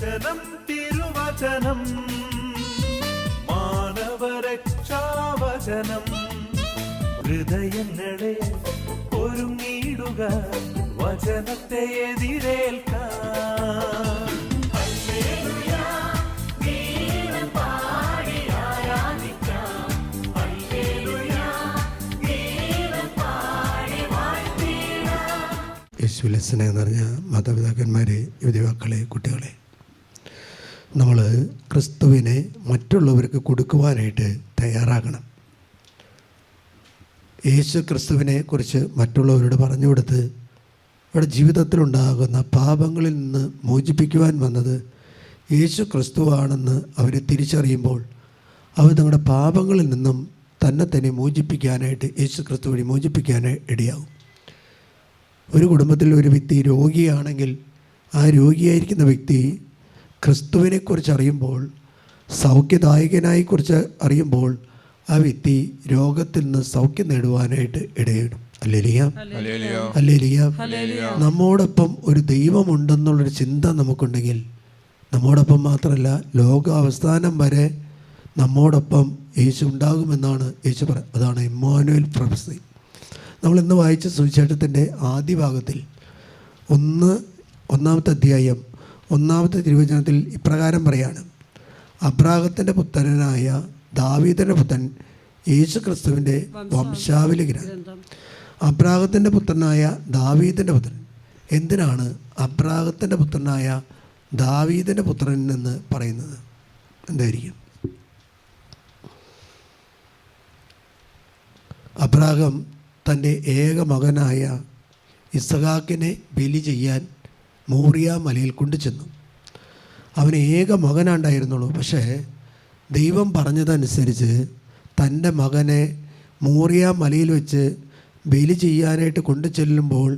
വചനം തിരുവചനം മാനവരക്ഷാവചനം. ഹൃദയങ്ങളെ ഒരുങ്ങിയിടുക വചനത്തെ എതിരേൽക്കാൻ. യേശുവിലെ സ്നേഹം നിറഞ്ഞ മാതാപിതാക്കന്മാരെ, യുവതിമക്കളെ, കുട്ടികളെ, നമ്മൾ ക്രിസ്തുവിനെ മറ്റുള്ളവർക്ക് കൊടുക്കുവാനായിട്ട് തയ്യാറാകണം. യേശു ക്രിസ്തുവിനെ കുറിച്ച് മറ്റുള്ളവരോട് പറഞ്ഞു കൊടുത്ത് അവരുടെ ജീവിതത്തിലുണ്ടാകുന്ന പാപങ്ങളിൽ നിന്ന് മോചിപ്പിക്കുവാൻ വന്നത് യേശു ക്രിസ്തുവാണെന്ന് അവർ തിരിച്ചറിയുമ്പോൾ അവർ തങ്ങളുടെ പാപങ്ങളിൽ നിന്നും തന്നെ മോചിപ്പിക്കാനായിട്ട് യേശു ക്രിസ്തു വഴി മോചിപ്പിക്കാനായി ഇടയാകും. ഒരു കുടുംബത്തിൽ ഒരു വ്യക്തി രോഗിയാണെങ്കിൽ ആ രോഗിയായിരിക്കുന്ന വ്യക്തി ക്രിസ്തുവിനെക്കുറിച്ച് അറിയുമ്പോൾ, സൗഖ്യദായകനായെക്കുറിച്ച് അറിയുമ്പോൾ ആ വ്യക്തി രോഗത്തിൽ നിന്ന് സൗഖ്യം നേടുവാനായിട്ട് ഇടയിടും. Hallelujah, hallelujah. നമ്മോടൊപ്പം ഒരു ദൈവമുണ്ടെന്നുള്ളൊരു ചിന്ത നമുക്കുണ്ടെങ്കിൽ, നമ്മോടൊപ്പം മാത്രമല്ല ലോകാവസാനം വരെ നമ്മോടൊപ്പം യേശു ഉണ്ടാകുമെന്നാണ് യേശു പറയുന്നത്. അതാണ് ഇമ്മാനുവേൽ പ്രൊഫസി. നമ്മളിന്ന് വായിച്ച സുവിശേഷത്തിൻ്റെ ആദ്യ ഭാഗത്തിൽ ഒന്നാമത്തെ അധ്യായം 1-ാമത്തെ തിരുവചനത്തിൽ ഇപ്രകാരം പറയാണ്: അബ്രാഹത്തിൻ്റെ പുത്രനായ ദാവീദിൻ്റെ പുത്രൻ യേശു ക്രിസ്തുവിൻ്റെ വംശാവലി ഗ്രന്ഥം. അബ്രാഹത്തിൻ്റെ പുത്രനായ ദാവീദിൻ്റെ പുത്രൻ. എന്തിനാണ് അബ്രാഹത്തിൻ്റെ പുത്രനായ ദാവീദിൻ്റെ പുത്രൻ എന്ന് പറയുന്നത്? എന്തായിരിക്കും? അബ്രാഹം തൻ്റെ ഏക മകനായ ഇസഹാക്കിനെ ബലി ചെയ്യാൻ മോറിയ മലയിൽ കൊണ്ടുചെന്നു. അവന് ഏക മകനാണ്ടായിരുന്നുള്ളൂ. പക്ഷേ ദൈവം പറഞ്ഞതനുസരിച്ച് തൻ്റെ മകനെ മോറിയ മലയിൽ വെച്ച് ബലി ചെയ്യാനായിട്ട് കൊണ്ടു ചെല്ലുമ്പോൾ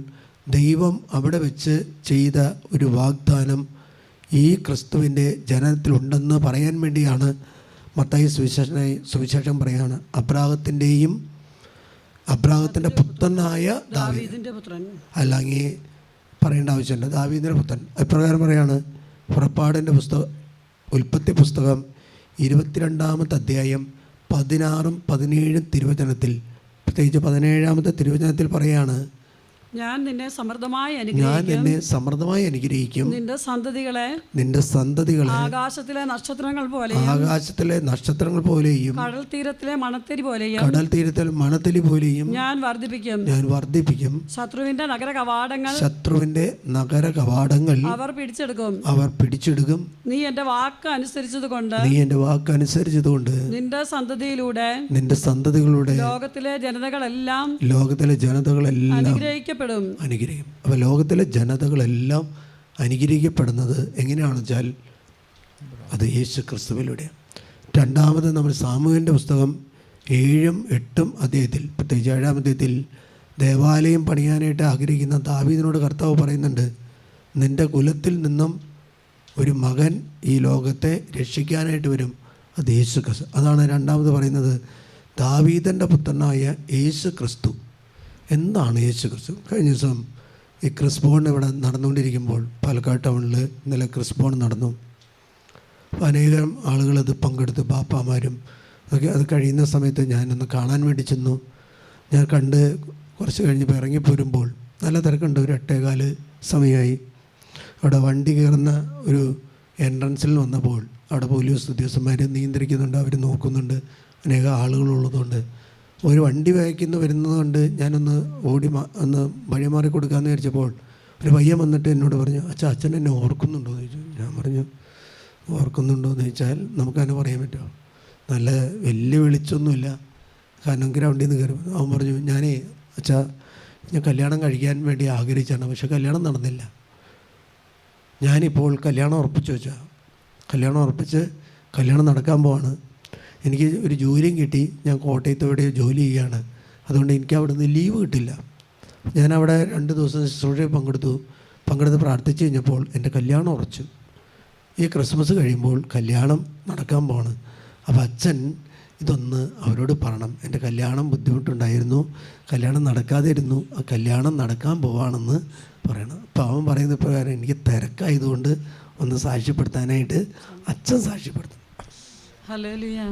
ദൈവം അവിടെ വെച്ച് ചെയ്ത ഒരു വാഗ്ദാനം ഈ ക്രിസ്തുവിൻ്റെ ജനനത്തിലുണ്ടെന്ന് പറയാൻ വേണ്ടിയാണ് മത്തായി സുവിശേഷം പറയാണ് അബ്രാഹത്തിൻ്റെ പുത്രനായ ദാവീദിൻ്റെ പുത്രൻ. അല്ലെങ്കിൽ പറയേണ്ട ആവശ്യമില്ല, ദാവീദിൻ്റെ പുത്രൻ. അപ്രകാരം പറയാണ് പുറപ്പാടിൻ്റെ ഉൽപ്പത്തി പുസ്തകം 22-ാമത്തെ അധ്യായം 16-ഉം 17-ഉം തിരുവചനത്തിൽ, പ്രത്യേകിച്ച് 17-ാമത്തെ തിരുവചനത്തിൽ പറയാണ്: ഞാൻ നിന്നെ സമൃദ്ധമായി അനുഗ്രഹിക്കും, നിന്റെ സന്തതികളെ ആകാശത്തിലെ നക്ഷത്രങ്ങൾ പോലെയും കടൽ തീരത്തിലെ മണത്തരി പോലെയും ഞാൻ വർദ്ധിപ്പിക്കും. ശത്രുവിന്റെ നഗര കവാടങ്ങൾ അവർ പിടിച്ചെടുക്കും. നീ എന്റെ വാക്ക് അനുസരിച്ചതുകൊണ്ട് നിന്റെ സന്തതിയിലൂടെ ലോകത്തിലെ ജനതകളെല്ലാം അനുഗ്രഹിക്കപ്പെടും. അപ്പോൾ ലോകത്തിലെ ജനതകളെല്ലാം അനുഗ്രഹിക്കപ്പെടുന്നത് എങ്ങനെയാണെന്ന് വെച്ചാൽ അത് യേശു ക്രിസ്തുവിലൂടെയാണ്. രണ്ടാമത് നമ്മൾ സാമുവേലിൻ്റെ പുസ്തകം 7-ഉം 8-ഉം അധ്യായത്തിൽ, പ്രത്യേകിച്ച് 7-ാം അധ്യായത്തിൽ ദേവാലയം പണിയാനായിട്ട് ആഗ്രഹിക്കുന്ന ദാവീദിനോട് കർത്താവ് പറയുന്നുണ്ട്: നിൻ്റെ കുലത്തിൽ നിന്നും ഒരു മകൻ ഈ ലോകത്തെ രക്ഷിക്കാനായിട്ട് വരും, അത് യേശു ക്രിസ്തു. അതാണ് രണ്ടാമത് പറയുന്നത്, ദാവീദിൻ്റെ പുത്രനായ യേശു ക്രിസ്തു. എന്താണ് യേശു ക്രിസ്തു? കഴിഞ്ഞ ദിവസം ഈ ക്രിസ്ബോൺ ഇവിടെ നടന്നുകൊണ്ടിരിക്കുമ്പോൾ പാലക്കാട് ടൗണിൽ ഇന്നലെ ക്രിസ്ബോൺ നടന്നു. അപ്പോൾ അനേകം ആളുകളത് പങ്കെടുത്ത്, ബാപ്പാമാരും ഒക്കെ. അത് കഴിയുന്ന സമയത്ത് ഞാനൊന്ന് കാണാൻ വേണ്ടി ചെന്നു. ഞാൻ കണ്ട് കുറച്ച് കഴിഞ്ഞപ്പോൾ ഇറങ്ങിപ്പോരുമ്പോൾ നല്ല തിരക്കുണ്ട്. ഒരു 8:15 സമയമായി. അവിടെ വണ്ടി കയറുന്ന ഒരു എൻട്രൻസിൽ വന്നപ്പോൾ അവിടെ പോലീസ് ഉദ്യോഗസ്ഥന്മാർ നിയന്ത്രിക്കുന്നുണ്ട്, അവർ നോക്കുന്നുണ്ട്, അനേകം ആളുകളുള്ളതുകൊണ്ട്. ഒരു വണ്ടി വരുന്നതുകൊണ്ട് ഞാനൊന്ന് ഒന്ന് വഴി മാറി കൊടുക്കാമെന്ന് വിചാരിച്ചപ്പോൾ ഒരു പയ്യൻ വന്നിട്ട് എന്നോട് പറഞ്ഞു: അച്ഛൻ എന്നെ ഓർക്കുന്നുണ്ടോ എന്ന് ചോദിച്ചു. ഞാൻ പറഞ്ഞു: ഓർക്കുന്നുണ്ടോ എന്ന് ചോദിച്ചാൽ നമുക്കതിനെ പറയാൻ പറ്റുമോ? നല്ല വലിയ വെളിച്ചൊന്നുമില്ല, കാരണം ഗ്രൗണ്ടിൽ നിന്ന് കയറി. അവൻ പറഞ്ഞു: ഞാൻ കല്യാണം കഴിക്കാൻ വേണ്ടി ആഗ്രഹിച്ചാണ്, പക്ഷെ കല്യാണം നടന്നില്ല. ഞാനിപ്പോൾ കല്യാണം ഉറപ്പിച്ച് കല്യാണം നടക്കാൻ പോവാണ്. എനിക്ക് ഒരു ജോലിയും കിട്ടി, ഞാൻ കോട്ടയത്ത് എവിടെയോ ജോലി ചെയ്യുകയാണ്. അതുകൊണ്ട് എനിക്ക് അവിടെ നിന്ന് ലീവ് കിട്ടില്ല. ഞാനവിടെ 2 ദിവസം ശുശ്രൂഷയിൽ പങ്കെടുത്ത് പ്രാർത്ഥിച്ച് കഴിഞ്ഞപ്പോൾ എൻ്റെ കല്യാണം ഉറച്ചു. ഈ ക്രിസ്മസ് കഴിയുമ്പോൾ കല്യാണം നടക്കാൻ പോവാണ്. അപ്പോൾ അച്ഛൻ ഇതൊന്ന് അവരോട് പറയണം, എൻ്റെ കല്യാണം ബുദ്ധിമുട്ടുണ്ടായിരുന്നു, കല്യാണം നടക്കാതെ ഇരുന്നു, ആ കല്യാണം നടക്കാൻ പോവാണെന്ന് പറയണം. അപ്പോൾ അവൻ പറയുന്ന പ്രകാരം എനിക്ക് തിരക്കായതുകൊണ്ട് ഒന്ന് സാക്ഷ്യപ്പെടുത്താനായിട്ട് അച്ഛൻ സാക്ഷ്യപ്പെടുത്തും.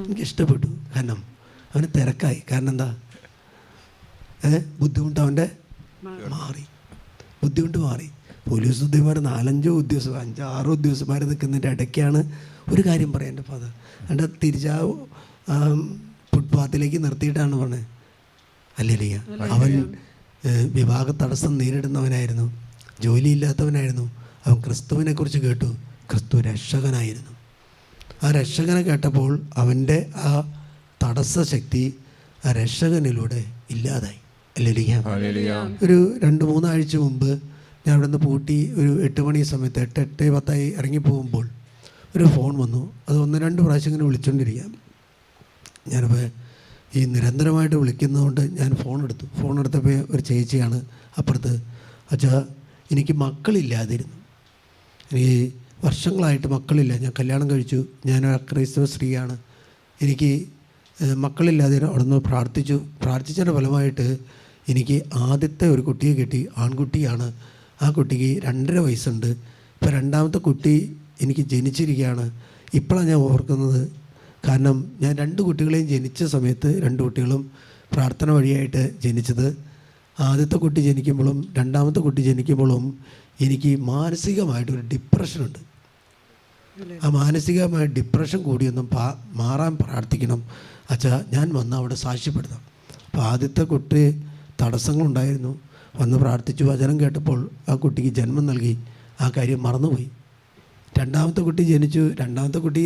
എനിക്ക് ഇഷ്ടപ്പെട്ടു. കാരണം അവന് തിരക്കായി. കാരണം എന്താ, ബുദ്ധിമുട്ട് അവൻ്റെ മാറി, ബുദ്ധിമുട്ട് മാറി. പോലീസ് ഉദ്യോഗന്മാർ 4-5 ഉദ്യോഗസ്ഥർ, 5-6 ഉദ്യോഗസ്ഥന്മാർ നിൽക്കുന്നതിൻ്റെ ഇടയ്ക്കാണ് ഒരു കാര്യം പറയാം എൻ്റെ ഫാദർ. എൻ്റെ തിരിച്ചാ ഫുട്പാത്തിലേക്ക് നിർത്തിയിട്ടാണ് പറഞ്ഞത്. അല്ലേലിയ, അവൻ വിവാഹ തടസ്സം നേരിടുന്നവനായിരുന്നു, ജോലിയില്ലാത്തവനായിരുന്നു. അവൻ ക്രിസ്തുവിനെക്കുറിച്ച് കേട്ടു. ക്രിസ്തു രക്ഷകനായിരുന്നു. ആ രക്ഷകനെ കേട്ടപ്പോൾ അവൻ്റെ ആ തടസ്സ ശക്തി ആ രക്ഷകനിലൂടെ ഇല്ലാതായി. അല്ലേലിയ. ഒരു 2-3 ആഴ്ച മുമ്പ് ഞാൻ അവിടെ നിന്ന് പൂട്ടി ഒരു 8 മണി സമയത്ത് 8-10 ഇറങ്ങിപ്പോകുമ്പോൾ ഒരു ഫോൺ വന്നു. അത് 1-2 പ്രാവശ്യം ഇങ്ങനെ വിളിച്ചുകൊണ്ടിരിക്കാം. ഞാനിപ്പോൾ ഈ നിരന്തരമായിട്ട് വിളിക്കുന്നതുകൊണ്ട് ഞാൻ ഫോൺ എടുത്തപ്പോൾ ഒരു ചേച്ചിയാണ് അപ്പുറത്ത്. അച്ഛാ, എനിക്ക് മക്കളില്ലാതിരുന്നു. എനിക്ക് വർഷങ്ങളായിട്ട് മക്കളില്ല. ഞാൻ കല്യാണം കഴിച്ചു. ഞാൻ ക്രൈസ്തവ സ്ത്രീയാണ്. എനിക്ക് മക്കളില്ലാതെ അവിടെ നിന്ന് പ്രാർത്ഥിച്ചതിൻ്റെ ഫലമായിട്ട് എനിക്ക് ആദ്യത്തെ ഒരു കുട്ടിയെ കിട്ടി. ആൺകുട്ടിയാണ്. ആ കുട്ടിക്ക് 2.5 വയസ്സുണ്ട്. ഇപ്പോൾ 2ാമത്തെ കുട്ടി എനിക്ക് ജനിച്ചിരിക്കുകയാണ്. ഇപ്പോഴാണ് ഞാൻ ഓർക്കുന്നത്. കാരണം ഞാൻ 2 കുട്ടികളെയും ജനിച്ച സമയത്ത് 2 കുട്ടികളും പ്രാർത്ഥന വഴിയായിട്ട് ജനിച്ചത്. ആദ്യത്തെ കുട്ടി ജനിക്കുമ്പോഴും 2ാമത്തെ കുട്ടി ജനിക്കുമ്പോഴും എനിക്ക് മാനസികമായിട്ടൊരു ഡിപ്രഷനുണ്ട്. ആ മാനസികമായ ഡിപ്രഷൻ കൂടിയൊന്നും മാറാൻ പ്രാർത്ഥിക്കണം അച്ഛാ. ഞാൻ വന്ന് അവിടെ സാക്ഷ്യപ്പെടുത്താം. അപ്പോൾ ആദ്യത്തെ കുട്ടി തടസ്സങ്ങളുണ്ടായിരുന്നു. വന്ന് പ്രാർത്ഥിച്ചു. വചനം കേട്ടപ്പോൾ ആ കുട്ടിക്ക് ജന്മം നൽകി. ആ കാര്യം മറന്നുപോയി. 2ാമത്തെ കുട്ടി ജനിച്ചു. 2ാമത്തെ കുട്ടി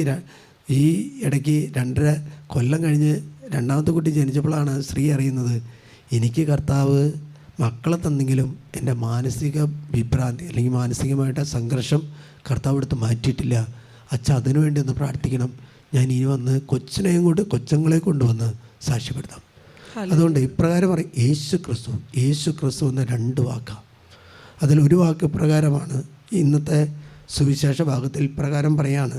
ഈ ഇടയ്ക്ക് 2.5 കൊല്ലം കഴിഞ്ഞ് 2ാമത്തെ കുട്ടി ജനിച്ചപ്പോഴാണ് സ്ത്രീ അറിയുന്നത്, എനിക്ക് കർത്താവ് മക്കളെ തന്നെങ്കിലും എൻ്റെ മാനസിക വിഭ്രാന്തി അല്ലെങ്കിൽ മാനസികമായിട്ട് സംഘർഷം കർത്താവ് എടുത്ത് മാറ്റിയിട്ടില്ല. അച്ഛൻ അതിനു വേണ്ടി ഒന്ന് പ്രാർത്ഥിക്കണം. ഞാൻ ഇനി വന്ന് കൊച്ചുങ്ങളെ കൊണ്ടുവന്ന് സാക്ഷ്യപ്പെടുത്താം. അതുകൊണ്ട് ഇപ്രകാരം പറയും, യേശു ക്രിസ്തു എന്ന 2 വാക്കാണ്. അതിലൊരു വാക്ക് ഇപ്രകാരമാണ്. ഇന്നത്തെ സുവിശേഷ ഭാഗത്തിൽ ഇപ്രകാരം പറയാണ്,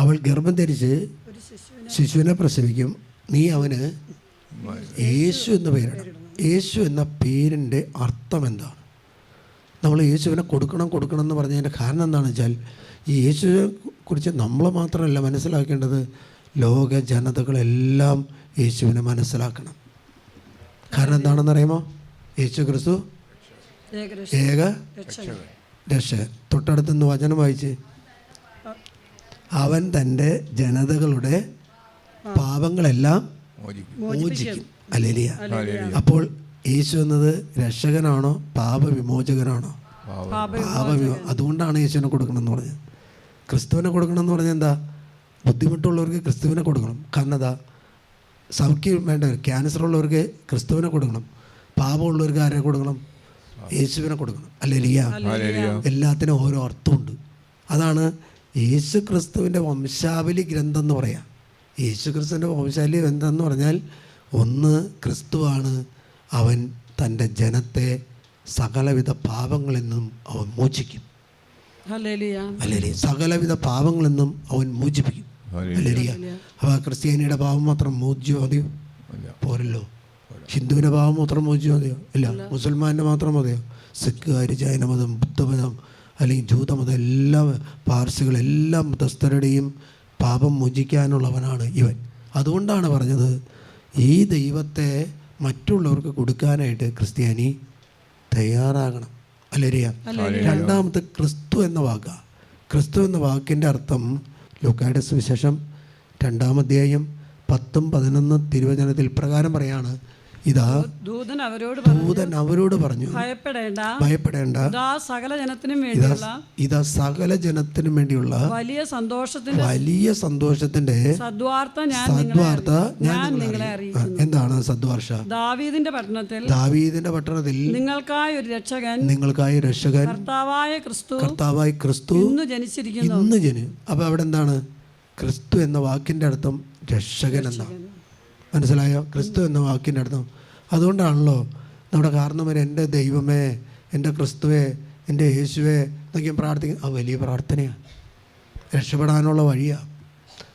അവൾ ഗർഭം ധരിച്ച് ശിശുവിനെ പ്രസവിക്കും, നീ അവന് യേശു എന്ന പേരിടണം. യേശു എന്ന പേരിൻ്റെ അർത്ഥം എന്താണ്? നമ്മൾ യേശുവിനെ കൊടുക്കണം എന്ന് പറഞ്ഞതിൻ്റെ കാരണം എന്താണെന്ന് വെച്ചാൽ, ഈ യേശുവിനെ കുറിച്ച് നമ്മൾ മാത്രമല്ല മനസ്സിലാക്കേണ്ടത്, ലോക ജനതകളെല്ലാം യേശുവിനെ മനസ്സിലാക്കണം. കാരണം എന്താണെന്ന് അറിയാമോ? യേശു ക്രിസ്തു ഏക രക്ഷകൻ. തൊട്ടടുത്തുനിന്ന് വചനം വായിച്ച്, അവൻ തൻ്റെ ജനതകളുടെ പാപങ്ങളെല്ലാം മോചിക്കും. ഹല്ലേലൂയ. അപ്പോൾ യേശു എന്നത് രക്ഷകനാണോ പാപവിമോചകനാണോ? അതുകൊണ്ടാണ് യേശുവിനെ കൊടുക്കണമെന്ന് പറഞ്ഞത്. ക്രിസ്തുവിനെ കൊടുക്കണമെന്ന് പറഞ്ഞാൽ എന്താ? ബുദ്ധിമുട്ടുള്ളവർക്ക് ക്രിസ്തുവിനെ കൊടുക്കണം. കാരണം എന്താ? സൗഖ്യം വേണ്ടവർ, ക്യാൻസർ ഉള്ളവർക്ക് ക്രിസ്തുവിനെ കൊടുക്കണം. പാപമുള്ളവർക്ക് ആരെ കൊടുക്കണം? യേശുവിനെ കൊടുക്കണം. ഹല്ലേലൂയ. എല്ലാത്തിനും ഓരോ അർത്ഥമുണ്ട്. അതാണ് യേശു ക്രിസ്തുവിൻ്റെ വംശാവലി ഗ്രന്ഥം എന്ന് പറയാം. യേശു ക്രിസ്തുവിൻ്റെ വംശാവലി ഗ്രന്ഥം എന്ന് പറഞ്ഞാൽ, ഒന്ന് ക്രിസ്തുവാണ്. അവൻ തൻ്റെ ജനത്തെ സകലവിധ പാപങ്ങളിൽ നിന്നും അവൻ മോചിക്കും. ഹല്ലേലൂയ. സകലവിധ പാപങ്ങളിൽ നിന്നും അവൻ മോചിപ്പിക്കും. ഹല്ലേലൂയ. അപ്പോൾ ക്രിസ്ത്യാനിയുടെ പാപം മാത്രം മോചിയോ മതിയോ? പോരല്ലോ. ഹിന്ദുവിൻ്റെ പാപം മാത്രം മോചിയോ മതിയോ? ഇല്ല. മുസൽമാൻ്റെ മാത്രം മതിയോ? സിഖുകാർ, ജൈനമതം, ബുദ്ധമതം അല്ലെങ്കിൽ ജൂതമതം, എല്ലാ പാർസികളെല്ലാം മതസ്ഥരുടെയും പാപം മോചിക്കാനുള്ളവനാണ് ഇവൻ. അതുകൊണ്ടാണ് പറഞ്ഞത്, ഈ ദൈവത്തെ മറ്റുള്ളവർക്ക് കൊടുക്കാനായിട്ട് ക്രിസ്ത്യാനി തയ്യാറാകണം. ഹല്ലേലൂയ. 2ാമത്തെ ക്രിസ്തു എന്ന വാക്കാണ്. ക്രിസ്തു എന്ന വാക്കിൻ്റെ അർത്ഥം ലൂക്കായുടെ സുവിശേഷം 2-ാം അധ്യായം 10-11 തിരുവചനത്തിൽ പ്രകാരം പറയാണ്, ഇതാ ദൂതൻ അവരോട് പറഞ്ഞു, ഭയപ്പെടേണ്ട, ഇതാ സകല ജനത്തിനും വേണ്ടിയുള്ള വലിയ സന്തോഷത്തിന്റെ സദ്വാർത്ത ഞാൻ നിങ്ങളെ അറിയിക്കുന്നു. എന്താണ് സദ്വാർത്ത? ദാവീദിന്റെ പട്ടണത്തിൽ നിങ്ങൾക്കായി ഒരു രക്ഷകൻ കർത്താവായ ക്രിസ്തു ഇന്ന് ജനിച്ചിരിക്കുന്നു. അപ്പൊ അവിടെ എന്താണ്? ക്രിസ്തു എന്ന വാക്കിന്റെ അർത്ഥം രക്ഷകൻ എന്നാണ്. മനസ്സിലായോ? ക്രിസ്തു എന്ന വാക്കിൻ്റെ അർത്ഥം. അതുകൊണ്ടാണല്ലോ നമ്മുടെ കാരണവർ എൻ്റെ ദൈവമേ, എൻ്റെ ക്രിസ്തുവേ, എൻ്റെ യേശുവേ എന്നൊക്കെ പ്രാർത്ഥിക്കും. ആ വലിയ പ്രാർത്ഥനയാണ്, രക്ഷപ്പെടാനുള്ള വഴിയാണ്.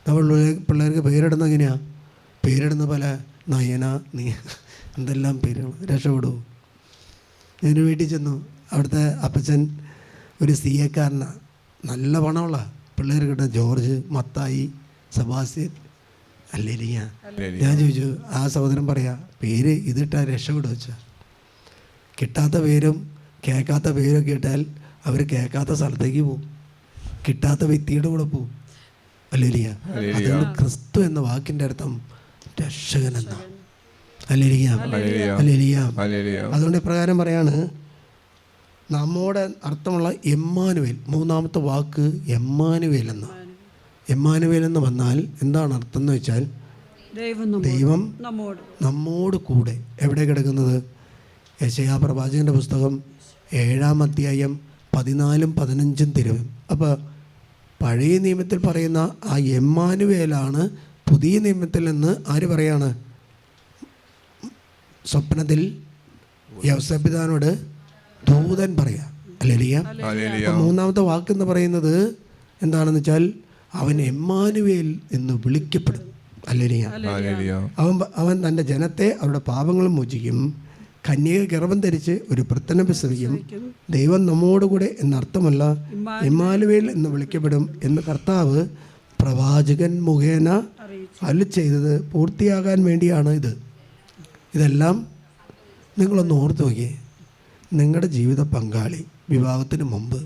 നമ്മൾ പിള്ളേർക്ക് പേരിടുന്ന എങ്ങനെയാണ്? പേരിടുന്ന പല നയന, നീ എന്തെല്ലാം പേരുകൾ. രക്ഷപ്പെടുമോ? ഞാൻ വീട്ടിൽ ചെന്നു. അവിടുത്തെ അപ്പച്ചൻ ഒരു സി എക്കാരനാണ്, നല്ല പണമുള്ള പിള്ളേർ കിട്ടുന്ന ജോർജ്, മത്തായി, സെബാസ്റ്റ്യൻ. അല്ലേലിയ. ഞാൻ ചോദിച്ചു, ആ സഹോദരൻ പറയാ പേര് ഇതിട്ടാൽ രക്ഷപ്പെടും വെച്ചാൽ. കിട്ടാത്ത പേരും കേൾക്കാത്ത പേരൊക്കെ ഇട്ടാൽ അവർ കേൾക്കാത്ത സ്ഥലത്തേക്ക് പോകും, കിട്ടാത്ത വ്യക്തിയുടെ കൂടെ പോകും. അല്ലേലിയ. അതുകൊണ്ട് ക്രിസ്തു എന്ന വാക്കിൻ്റെ അർത്ഥം രക്ഷകൻ എന്നാണ്. അല്ലേലിയ, അല്ലേലിയ. അതുകൊണ്ട് ഇപ്രകാരം പറയാണ്, നമ്മോടെ അർത്ഥമുള്ള എമ്മാനുവേൽ, മൂന്നാമത്തെ വാക്ക് എമ്മാനുവേൽ എന്ന. എമ്മാനുവേൽ എന്ന് വന്നാൽ എന്താണ് അർത്ഥം എന്ന് വെച്ചാൽ ദൈവം നമ്മോട് കൂടെ. എവിടെ കിടക്കുന്നത്? യെശയ്യാ പ്രവാചകൻ്റെ പുസ്തകം 7-ാം അധ്യായം 14-15 തിരുവം. അപ്പോൾ പഴയ നിയമത്തിൽ പറയുന്ന ആ എമ്മാനുവേലാണ് പുതിയ നിയമത്തിൽ നിന്ന് ആര് പറയാണ്? സ്വപ്നത്തിൽ യൗസപിതാനോട് ദൂതൻ പറയാം. അല്ലേലിയ. മൂന്നാമത്തെ വാക്കെന്ന് പറയുന്നത് എന്താണെന്ന് വെച്ചാൽ അവൻ എമ്മാനുവേൽ എന്ന് വിളിക്കപ്പെടും. അല്ലേലിയ. അവൻ തൻ്റെ ജനത്തെ അവരുടെ പാപങ്ങൾ മോചിക്കും, കന്യക ഗർഭം ധരിച്ച് ഒരു പുത്രനെ പ്രസവിക്കും, ദൈവം നമ്മോടുകൂടെ എന്നർത്ഥമല്ല എമ്മാനുവേൽ എന്ന് വിളിക്കപ്പെടും എന്ന് കർത്താവ് പ്രവാചകൻ മുഖേന അരുളി ചെയ്തത് പൂർത്തിയാകാൻ വേണ്ടിയാണ് ഇത്. ഇതെല്ലാം നിങ്ങളൊന്ന് ഓർത്ത് നോക്കിയേ. നിങ്ങളുടെ ജീവിത പങ്കാളി വിവാഹത്തിന് മുമ്പ്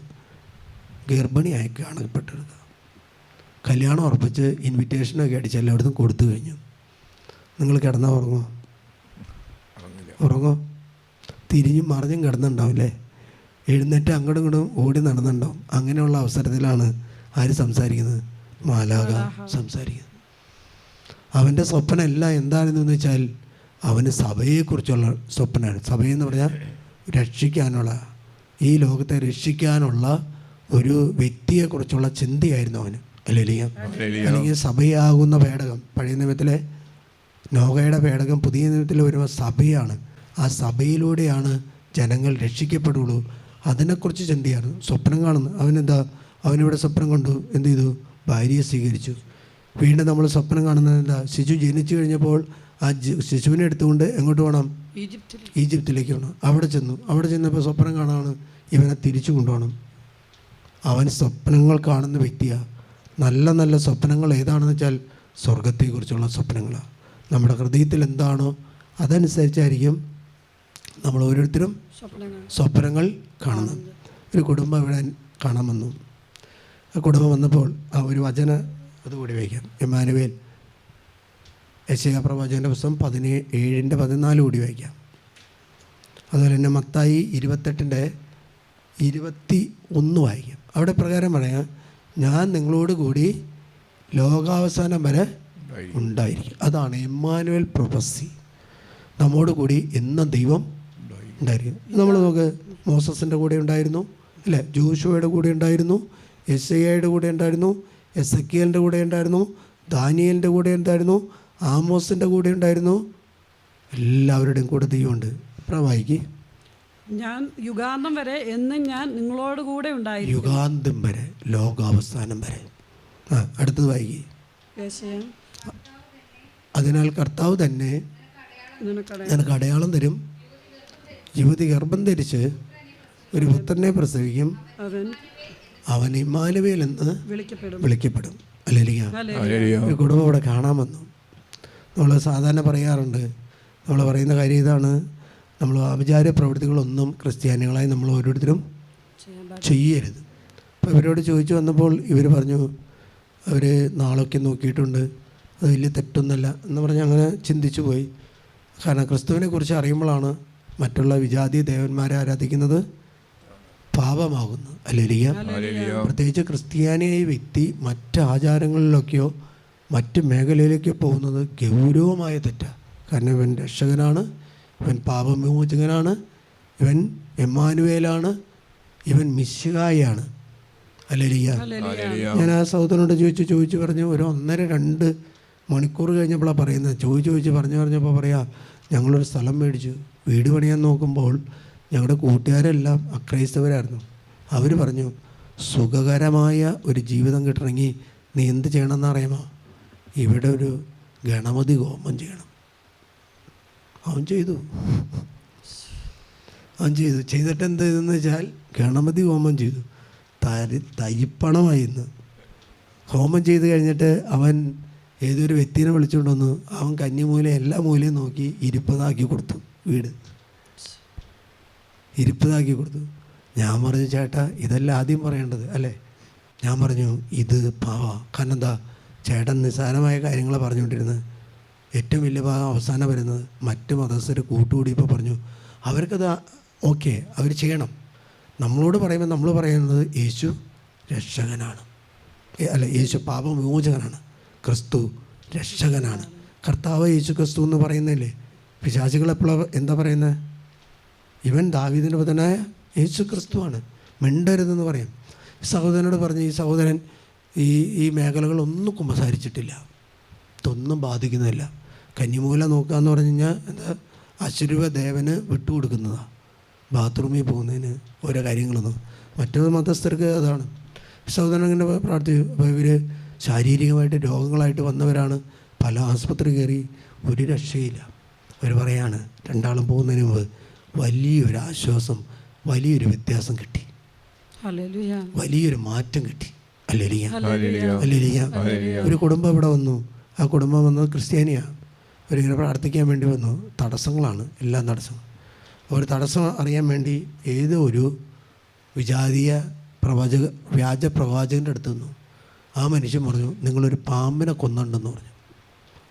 ഗർഭിണിയായി കാണപ്പെട്ടത്, കല്യാണം ഉറപ്പിച്ച് ഇൻവിറ്റേഷനൊക്കെ അടിച്ച് എല്ലായിടത്തും കൊടുത്തു കഴിഞ്ഞു. നിങ്ങൾ കിടന്നാൽ ഉറങ്ങോ? തിരിഞ്ഞും മറിഞ്ഞും കിടന്നുണ്ടാവില്ലേ? എഴുന്നേറ്റ് അങ്ങോട്ടും ഇങ്ങോട്ടും ഓടി നടന്നുണ്ടാവും. അങ്ങനെയുള്ള അവസരത്തിലാണ് ആര് സംസാരിക്കുന്നത്? മാലാഖ സംസാരിക്കുന്നത്. അവൻ്റെ സ്വപ്നം എല്ലാം എന്താണെന്ന് വെച്ചാൽ അവന് സഭയെക്കുറിച്ചുള്ള സ്വപ്നമാണ്. സഭയെന്ന് പറഞ്ഞാൽ രക്ഷിക്കാനുള്ള, ഈ ലോകത്തെ രക്ഷിക്കാനുള്ള ഒരു വ്യക്തിയെക്കുറിച്ചുള്ള ചിന്തയായിരുന്നു അവന്. അല്ലെങ്കിൽ സഭയാകുന്ന പേടകം, പഴയ നിയമത്തിലെ നോഹയുടെ പേടകം പുതിയ നിയമത്തിൽ വരുമ്പോൾ സഭയാണ്. ആ സഭയിലൂടെയാണ് ജനങ്ങൾ രക്ഷിക്കപ്പെടുള്ളൂ. അതിനെക്കുറിച്ച് ചിന്തയാണ്. സ്വപ്നം കാണുന്നു. അവനെന്താ? അവനിവിടെ സ്വപ്നം കണ്ടു, എന്ത് ചെയ്തു? ഭാര്യയെ സ്വീകരിച്ചു. വീണ്ടും നമ്മൾ സ്വപ്നം കാണുന്നത് എന്താ? ശിശു ജനിച്ചു കഴിഞ്ഞപ്പോൾ ആ ശിശുവിനെ എടുത്തുകൊണ്ട് എങ്ങോട്ട് പോകണം? ഈജിപ്തിലേക്ക് പോകണം. അവിടെ ചെന്നപ്പോൾ സ്വപ്നം കാണാണ് ഇവനെ തിരിച്ചു കൊണ്ടുപോകണം. അവൻ സ്വപ്നങ്ങൾ കാണുന്ന വ്യക്തിയാണ്. നല്ല നല്ല സ്വപ്നങ്ങൾ ഏതാണെന്ന് വെച്ചാൽ സ്വർഗത്തെക്കുറിച്ചുള്ള സ്വപ്നങ്ങളാണ്. നമ്മുടെ ഹൃദയത്തിൽ എന്താണോ അതനുസരിച്ചായിരിക്കും നമ്മൾ ഓരോരുത്തരും സ്വപ്നങ്ങൾ കാണുന്നത്. ഒരു കുടുംബം ഇവിടെ കാണാൻ വന്നു. ആ കുടുംബം വന്നപ്പോൾ ആ ഒരു വചന അതുകൂടി വയ്ക്കാം. എമ്മാനുവേൽ, യെശയ്യാ പ്രവാചകൻ്റെ പുസ്തകം 17-14 കൂടി വായിക്കാം. അതുപോലെ തന്നെ മത്തായി 28-21 വായിക്കാം. അവിടെ പ്രകാരം പറയാം, ഞാൻ നിങ്ങളോട് കൂടി ലോകാവസാനം വരെ ഉണ്ടായിരിക്കും. അതാണ് എമ്മാനുവേൽ പ്രൊഫസി. നമ്മോട് കൂടി എന്നും ദൈവം ഉണ്ടായിരിക്കും. നമ്മൾ നോക്ക്, മോസസിൻ്റെ കൂടെ ഉണ്ടായിരുന്നു അല്ലേ? ജോഷുവയുടെ കൂടെ ഉണ്ടായിരുന്നു, യെശയ്യായുടെ കൂടെ ഉണ്ടായിരുന്നു, എസെക്കിയേലിൻ്റെ കൂടെ ഉണ്ടായിരുന്നു, ദാനിയേലിൻ്റെ കൂടെ ഉണ്ടായിരുന്നു, ആമോസിൻ്റെ കൂടെ ഉണ്ടായിരുന്നു. എല്ലാവരുടെയും കൂടെ ദൈവമുണ്ട്. വായിക്ക്. ഞാൻ യുഗാന്തം വരെ എന്നും ഞാൻ നിങ്ങളോട് കൂടെ ഉണ്ടായിരിക്കും. യുഗാന്തം വരെ, ലോകാവസാനം വരെ. അടുത്തത് വായിക്ക്. അതിനാൽ കർത്താവ് തന്നെ നിനക്ക് അടയാളം തരും, യുവതി ഗർഭം ധരിച്ച് ഒരു പുത്രനെ പ്രസവിക്കും, അവൻ ഇമ്മാനുവേൽ എന്ന് വിളിക്കപ്പെടും. അല്ലേലിയ. ഒരു കുടുംബം ഇവിടെ കാണാൻ വന്നു. നമ്മൾ സാധാരണ പറയാറുണ്ട്, നമ്മൾ പറയുന്ന കാര്യം ഇതാണ്, നമ്മൾ ആഭിചാര പ്രവൃത്തികളൊന്നും ക്രിസ്ത്യാനികളായി നമ്മൾ ഓരോരുത്തരും ചെയ്യരുത്. അപ്പോൾ ഇവരോട് ചോദിച്ചു വന്നപ്പോൾ ഇവർ പറഞ്ഞു അവർ നാളൊക്കെ നോക്കിയിട്ടുണ്ട്, അത് വലിയ തെറ്റൊന്നുമല്ല എന്ന് പറഞ്ഞ് അങ്ങനെ ചിന്തിച്ചു പോയി. കാരണം ക്രിസ്തുവിനെ കുറിച്ച് അറിയുമ്പോഴാണ് മറ്റുള്ള വിജാതി ദേവന്മാരെ ആരാധിക്കുന്നത് പാപമാകുന്നു. അല്ലേലിയ. പ്രത്യേകിച്ച് ക്രിസ്ത്യാനിയായ വ്യക്തി മറ്റ് ആചാരങ്ങളിലൊക്കെയോ മറ്റ് മേഖലയിലേക്കോ പോകുന്നത് ഗൗരവമായ തെറ്റാണ്. കാരണം ഇവൻ രക്ഷകനാണ്, ഇവൻ പാപവിമോചകനാണ്, ഇവൻ എമ്മാനുവേലാണ്, ഇവൻ മിശിഹായാണ്. അല്ലേലിയ. ഞാൻ ആ സഹോദരനോട് ചോദിച്ചു പറഞ്ഞു, ഒരു 1.5-2 മണിക്കൂർ കഴിഞ്ഞപ്പോഴാണ് പറയുന്നത്. ചോദിച്ച് പറഞ്ഞപ്പോൾ പറയാം, ഞങ്ങളൊരു സ്ഥലം മേടിച്ചു, വീട് പണിയാൻ നോക്കുമ്പോൾ ഞങ്ങളുടെ കൂട്ടുകാരെല്ലാം അക്രൈസ്തവരായിരുന്നു. അവർ പറഞ്ഞു, സുഖകരമായ ഒരു ജീവിതം കിട്ടണമെങ്കിൽ നീ എന്ത് ചെയ്യണമെന്ന് അറിയാമോ? ഇവിടെ ഒരു ഗണപതി ഹോമം ചെയ്യണം. അവൻ ചെയ്തിട്ട് എന്ത് ചെയ്തെന്ന് വെച്ചാൽ ഗണപതി ഹോമം ചെയ്തു. തരിപ്പണമായി ഇന്ന്. ഹോമം ചെയ്ത് കഴിഞ്ഞിട്ട് അവൻ ഏതൊരു വ്യക്തിനെ വിളിച്ചുകൊണ്ട് വന്നു. അവൻ കന്നിമൂല എല്ലാ മൂലയും നോക്കി ഇരിപ്പതാക്കി കൊടുത്തു, വീട് ഇരിപ്പതാക്കി കൊടുത്തു. ഞാൻ പറഞ്ഞു, ചേട്ടാ ഇതല്ല ആദ്യം പറയേണ്ടത് അല്ലേ? ഞാൻ പറഞ്ഞു ഇത് പാവാ. കാരണം എന്താ, ചേട്ടൻ നിസ്സാരമായ കാര്യങ്ങളാണ് പറഞ്ഞുകൊണ്ടിരുന്നത്. ഏറ്റവും വലിയ ഭാഗം അവസാനം വരുന്നത് മറ്റ് മതസ്ഥർ കൂട്ടുകൂടിയപ്പോൾ പറഞ്ഞു അവർക്കത് ഓക്കെ, അവർ ചെയ്യണം. നമ്മളോട് പറയുമ്പോൾ നമ്മൾ പറയുന്നത് യേശു രക്ഷകനാണ്, അല്ല യേശു പാപവിമോചകനാണ്, ക്രിസ്തു രക്ഷകനാണ്. കർത്താവ് യേശു ക്രിസ്തു എന്ന് പറയുന്നില്ലേ? പിശാചുകൾ എപ്പോഴാണ് എന്താ പറയുന്നത്? ഇവൻ ദാവീദിൻ്റെ പുത്രനായ യേശു ക്രിസ്തുവാണ്, മിണ്ടരുതെന്ന് പറയും. സഹോദരനോട് പറഞ്ഞു, ഈ സഹോദരൻ ഈ മേഖലകളൊന്നും കുമ്പസാരിച്ചിട്ടില്ല, ഇതൊന്നും ബാധിക്കുന്നില്ല. കന്നിമൂല നോക്കുക എന്ന് പറഞ്ഞു കഴിഞ്ഞാൽ എന്താ, അശുരദേവന് വിട്ടുകൊടുക്കുന്നതാണ്. ബാത്റൂമിൽ പോകുന്നതിന് ഓരോ കാര്യങ്ങളൊന്നും. മറ്റൊരു മതസ്ഥർക്ക് അതാണ്. സഹോദരൻ ഇങ്ങനെ പ്രാർത്ഥിച്ചു. അപ്പോൾ ഇവർ ശാരീരികമായിട്ട് രോഗങ്ങളായിട്ട് വന്നവരാണ്. പല ആസ്പത്രി കയറി, ഒരു രക്ഷയില്ല. അവർ പറയാണ് രണ്ടാളും പോകുന്നതിന് മുമ്പ് വലിയൊരു ആശ്വാസം, വലിയൊരു വ്യത്യാസം കിട്ടി, വലിയൊരു മാറ്റം കിട്ടി. ഹല്ലേലൂയ. ഒരു കുടുംബം ഇവിടെ വന്നു. ആ കുടുംബം വന്നത് ക്രിസ്ത്യാനിയാണ്. അവരിങ്ങനെ പ്രാർത്ഥിക്കാൻ വേണ്ടി വന്നു. തടസ്സങ്ങളാണ്, എല്ലാം തടസ്സങ്ങൾ. ഒരു തടസ്സം അറിയാൻ വേണ്ടി ഏതോ ഒരു വിജാതീയ വ്യാജ പ്രവാചകൻ്റെ അടുത്ത് നിന്നു. ആ മനുഷ്യൻ പറഞ്ഞു നിങ്ങളൊരു പാമ്പിനെ കൊന്നുണ്ടെന്ന് പറഞ്ഞു.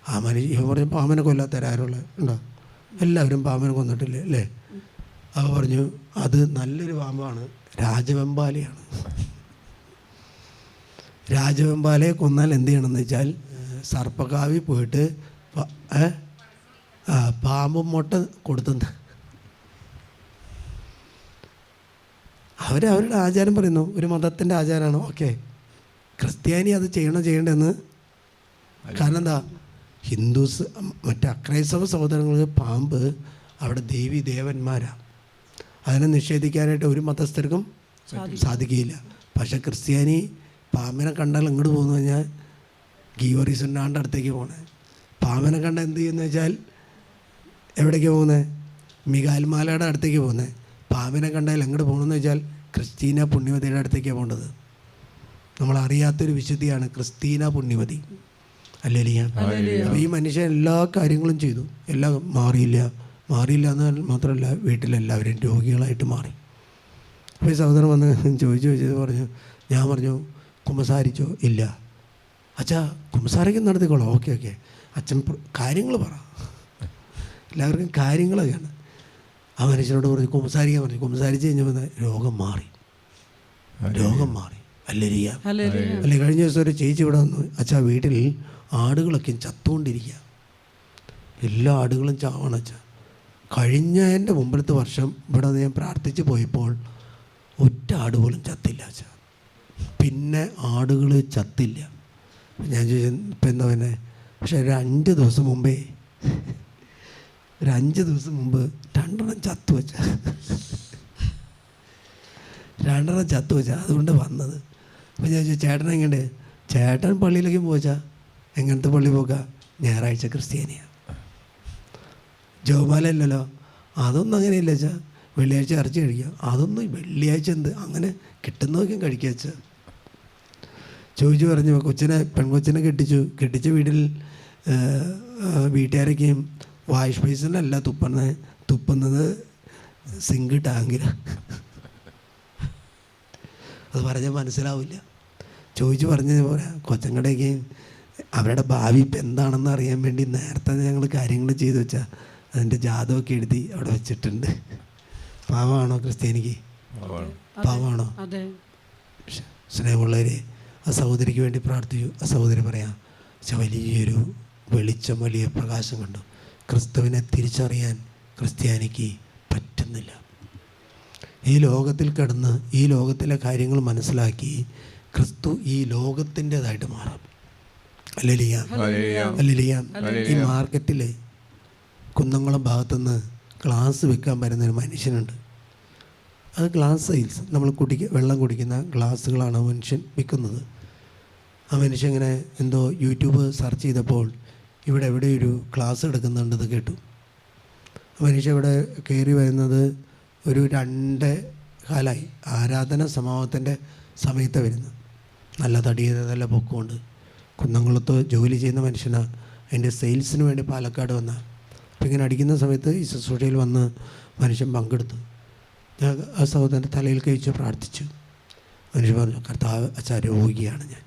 ആ മനുഷ്യൻ ഇവൻ പറഞ്ഞു പാമ്പിനെ കൊല്ലാത്തവരാരുള്ള ഉണ്ടോ? എല്ലാവരും പാമ്പിനെ കൊന്നിട്ടില്ലേ അല്ലേ? അവ പറഞ്ഞു അത് നല്ലൊരു പാമ്പാണ്, രാജവെമ്പാലയാണ്. രാജവെമ്പാലയെ കൊന്നാൽ എന്ത് ചെയ്യണമെന്ന് വെച്ചാൽ സർപ്പക്കാവിൽ പോയിട്ട് പാമ്പും മുട്ട കൊടുത്തെന്ന് അവരുടെ ആചാരം പറയുന്നു. ഒരു മതത്തിൻ്റെ ആചാരമാണ്. ഓക്കെ, ക്രിസ്ത്യാനി അത് ചെയ്യേണ്ടതെന്ന്. കാരണം എന്താ, ഹിന്ദുസ് മറ്റ് അക്രൈസ്തവ സഹോദരങ്ങൾക്ക് പാമ്പ് അവിടെ ദേവി ദേവന്മാരാണ്. അതിനെ നിഷേധിക്കാനായിട്ട് ഒരു മതസ്ഥർക്കും സാധിക്കുകയില്ല. പക്ഷേ ക്രിസ്ത്യാനി പാമ്പിനെ കണ്ടാൽ എങ്ങോട്ട് പോകുന്നു കഴിഞ്ഞാൽ ഗീവറീസുണ്ടാണ്ട് അടുത്തേക്ക് പോകണേ. പാമ്പിനെ കണ്ട എന്ത് ചെയ്യുന്ന വെച്ചാൽ എവിടേക്ക് പോകുന്നത്? മികാൽമാലയുടെ അടുത്തേക്ക് പോകുന്നത്. പാമ്പിനെ കണ്ടാൽ എങ്ങോട്ട് പോകണമെന്ന് വെച്ചാൽ ക്രിസ്റ്റീന പുണ്യവതിയുടെ അടുത്തേക്കാണ് പോകേണ്ടത്. നമ്മളറിയാത്തൊരു വിശുദ്ധിയാണ് ക്രിസ്റ്റീന പുണ്യവതി. ഹല്ലേലൂയ. അപ്പോൾ ഈ മനുഷ്യൻ എല്ലാ കാര്യങ്ങളും ചെയ്തു, എല്ലാം മാറിയില്ല എന്ന് മാത്രമല്ല വീട്ടിലെല്ലാവരും രോഗികളായിട്ട് മാറി. അപ്പോൾ ഈ സഹോദരൻ വന്ന് ചോദിച്ചത് പറഞ്ഞു. ഞാൻ പറഞ്ഞു കുമ്പസാരിച്ചോ? ഇല്ല. അച്ഛാ കുമ്പസാരയ്ക്ക് നടത്തിക്കോളാം. ഓക്കെ അച്ഛൻ കാര്യങ്ങൾ പറ. എല്ലാവർക്കും കാര്യങ്ങളൊക്കെയാണ്. ആ മനുഷ്യനോട് പറഞ്ഞു കുമ്പസാരിക്കാൻ പറഞ്ഞു. കുമ്പസാരിച്ച് കഴിഞ്ഞപ്പോൾ രോഗം മാറി. ഹല്ലേലൂയ. അല്ലെ കഴിഞ്ഞ ദിവസം ഒരു ചേച്ചി ഇവിടെ വന്നു. അച്ഛാ വീട്ടിൽ ആടുകളൊക്കെ ചത്തുകൊണ്ടിരിക്കുക, എല്ലാ ആടുകളും ചാവണം അച്ഛാ. കഴിഞ്ഞ എൻ്റെ മുമ്പത്തെ വർഷം ഇവിടെ ഞാൻ പ്രാർത്ഥിച്ച് പോയപ്പോൾ ഒറ്റ ആട് പോലും ചത്തില്ല അച്ഛാ. പിന്നെ ആടുകൾ ചത്തില്ല. ഞാൻ ചോദിച്ചു ഇപ്പം എന്താ പിന്നെ? പക്ഷേ ഒരു 5 ദിവസം മുമ്പ് 2 ചത്തു വെച്ചാ. അതുകൊണ്ട് വന്നത്. അപ്പോൾ ഞാൻ ചോദിച്ചു ചേട്ടൻ എങ്ങനെ? ചേട്ടൻ പള്ളിയിലേക്ക് പോച്ചാ. എങ്ങനത്തെ പള്ളി പോക്കാ? ഞായറാഴ്ച ക്രിസ്ത്യാനിയാണ്. ജോമാല ഇല്ലല്ലോ, അതൊന്നും അങ്ങനെയില്ല വെച്ചാ. വെള്ളിയാഴ്ച ഇറച്ചി കഴിക്കുക, അതൊന്നും വെള്ളിയാഴ്ച എന്ത് അങ്ങനെ കിട്ടുന്നതൊക്കെ കഴിക്കുക വെച്ചാ. ചോദിച്ചു പറഞ്ഞു പെൺകൊച്ചിനെ കെട്ടിച്ച വീട്ടിൽ വീട്ടുകാരൊക്കെയും വാഷ് ബേസിനല്ല തുപ്പുന്നത് സിങ്ക് ടാങ്കിലാണ്. അത് പറഞ്ഞാൽ മനസ്സിലാവില്ല. ചോദിച്ചു പറഞ്ഞത് പോലെ കൊച്ചങ്ങളുടെയൊക്കെ അവരുടെ ഭാവി ഇപ്പം എന്താണെന്ന് അറിയാൻ വേണ്ടി നേരത്തെ ഞങ്ങൾ കാര്യങ്ങൾ ചെയ്തു വെച്ചാൽ അതിൻ്റെ ജാതകമൊക്കെ എഴുതി അവിടെ വെച്ചിട്ടുണ്ട്. പാവമാണോ ക്രിസ്ത്യാനിക്ക്? പാവമാണോ? സ്നേഹമുള്ളവരെ, ആ സഹോദരിക്ക് വേണ്ടി പ്രാർത്ഥിച്ചു. ആ സഹോദരി പറയാം വലിയൊരു വെളിച്ചം, വലിയ പ്രകാശം കണ്ടു. ക്രിസ്തുവിനെ തിരിച്ചറിയാൻ ക്രിസ്ത്യാനിക്ക് പറ്റുന്നില്ല. ഈ ലോകത്തിൽ കിടന്ന് ഈ ലോകത്തിലെ കാര്യങ്ങൾ മനസ്സിലാക്കി ക്രിസ്തു ഈ ലോകത്തിൻ്റെതായിട്ട് മാറും. ഹല്ലേലൂയ. ഈ മാർക്കറ്റിൽ കുന്നംകുളം ഭാഗത്തുനിന്ന് ഗ്ലാസ് വിൽക്കാൻ വരുന്നൊരു മനുഷ്യനുണ്ട്. അത് ഗ്ലാസ് സെയിൽസ്, നമ്മൾ വെള്ളം കുടിക്കുന്ന ഗ്ലാസ്സുകളാണ് മനുഷ്യൻ വിൽക്കുന്നത്. ആ മനുഷ്യൻ ഇങ്ങനെ എന്തോ യൂട്യൂബ് സെർച്ച് ചെയ്തപ്പോൾ ഇവിടെ എവിടെയൊരു ക്ലാസ് എടുക്കുന്നുണ്ടെന്ന് കേട്ടു. മനുഷ്യൻ ഇവിടെ കയറി വരുന്നത് ഒരു 2 കാലമായി. ആരാധന സമാപനത്തിൻ്റെ സമയത്ത് വരുന്നത്. നല്ല തടിയത്, നല്ല പൊക്കമുണ്ട്. കുന്നംകുളത്ത് ജോലി ചെയ്യുന്ന മനുഷ്യനാണ്. അതിൻ്റെ സെയിൽസിന് വേണ്ടി പാലക്കാട് വന്ന. അപ്പോൾ ഇങ്ങനെ അടിക്കുന്ന സമയത്ത് ഈ ശുശ്രൂഷയിൽ വന്ന് മനുഷ്യൻ പങ്കെടുത്തു. ഞാൻ ആ സഹോദരൻ്റെ തലയിൽ കഴിച്ച് പ്രാർത്ഥിച്ചു. മനുഷ്യൻ പറഞ്ഞു, കർത്താവ് അച്ഛാ, രോഗിയാണ് ഞാൻ,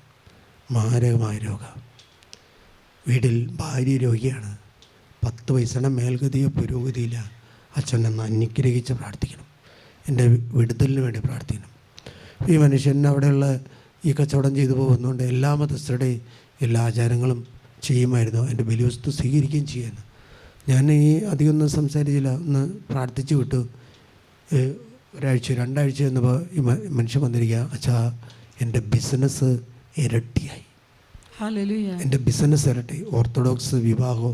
മാരകമായ രോഗം. വീട്ടിൽ ഭാര്യ രോഗിയാണ്, 10 വയസ്സിൻ്റെ മേൽഗതിയോ പുരോഗതിയില്ല. അച്ഛൻ എന്ന് അനുഗ്രഹിച്ച് പ്രാർത്ഥിക്കണം, എൻ്റെ വിടുതലിന് വേണ്ടി പ്രാർത്ഥിക്കണം. ഈ മനുഷ്യൻ അവിടെയുള്ള ഈ കച്ചവടം ചെയ്തു പോകുന്നതുകൊണ്ട് എല്ലാ മതസ്ഥരുടെയും എല്ലാ ആചാരങ്ങളും ചെയ്യുമായിരുന്നു. എൻ്റെ ബലിവസ്തു സ്വീകരിക്കുകയും ചെയ്യുന്നു. ഞാൻ ഈ അധികമൊന്നും സംസാരിച്ചില്ല, ഒന്ന് പ്രാർത്ഥിച്ചു വിട്ടു. ഒരാഴ്ച 2 ആഴ്ച എന്നപ്പോൾ ഈ മനുഷ്യൻ വന്നിരിക്കുക, അച്ഛാ എൻ്റെ ബിസിനസ് ഇരട്ടിയായി, എൻ്റെ ബിസിനസ് ഇരട്ടി. ഓർത്തഡോക്സ് വിഭാഗമോ